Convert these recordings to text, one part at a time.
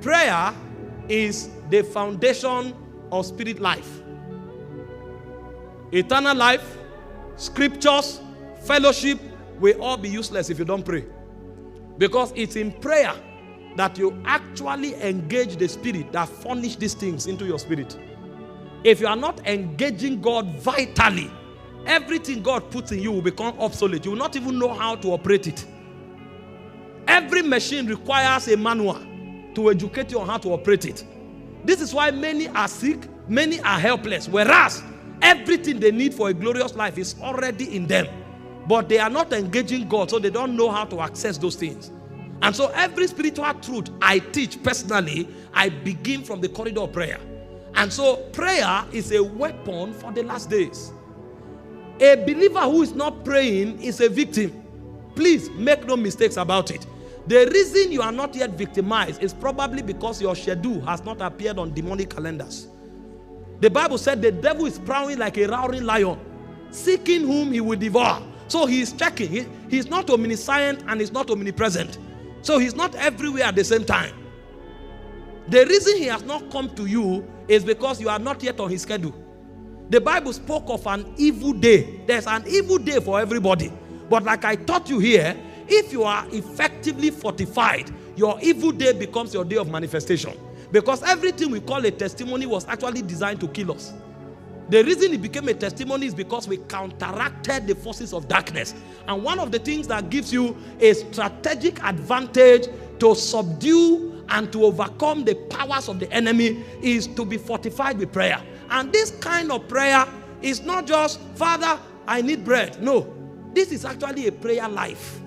prayer is the foundation of spirit life. Eternal life, scriptures, fellowship will all be useless if you don't pray. Because it's in prayer that you actually engage the spirit that furnish these things into your spirit. If you are not engaging God vitally, everything God puts in you will become obsolete. You will not even know how to operate it. Every machine requires a manual to educate you on how to operate it. This is why many are sick, many are helpless, whereas everything they need for a glorious life is already in them. But they are not engaging God, so they don't know how to access those things. And so every spiritual truth I teach personally, I begin from the corridor of prayer. And so prayer is a weapon for the last days. A believer who is not praying is a victim. Please make no mistakes about it. The reason you are not yet victimized is probably because your schedule has not appeared on demonic calendars. The Bible said the devil is prowling like a roaring lion, seeking whom he will devour. So he is checking. He's not omniscient and he's not omnipresent. So he's not everywhere at the same time. The reason he has not come to you is because you are not yet on his schedule. The Bible spoke of an evil day. There's an evil day for everybody. But like I taught you here, if you are effectively fortified, your evil day becomes your day of manifestation. Because everything we call a testimony was actually designed to kill us. The reason it became a testimony is because we counteracted the forces of darkness. And one of the things that gives you a strategic advantage to subdue and to overcome the powers of the enemy is to be fortified with prayer. And this kind of prayer is not just, Father, I need bread. No, this is actually a prayer life.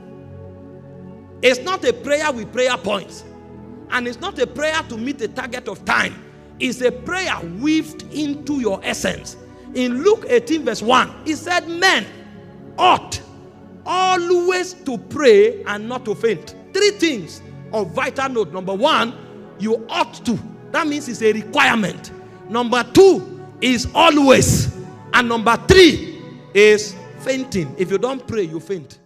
It's not a prayer with prayer points. And it's not a prayer to meet the target of time. It's a prayer weaved into your essence. In Luke 18 verse 1, he said, men ought always to pray and not to faint. Three things of vital note. Number one, you ought to. That means it's a requirement. Number two is always. And number three is fainting. If you don't pray, you faint.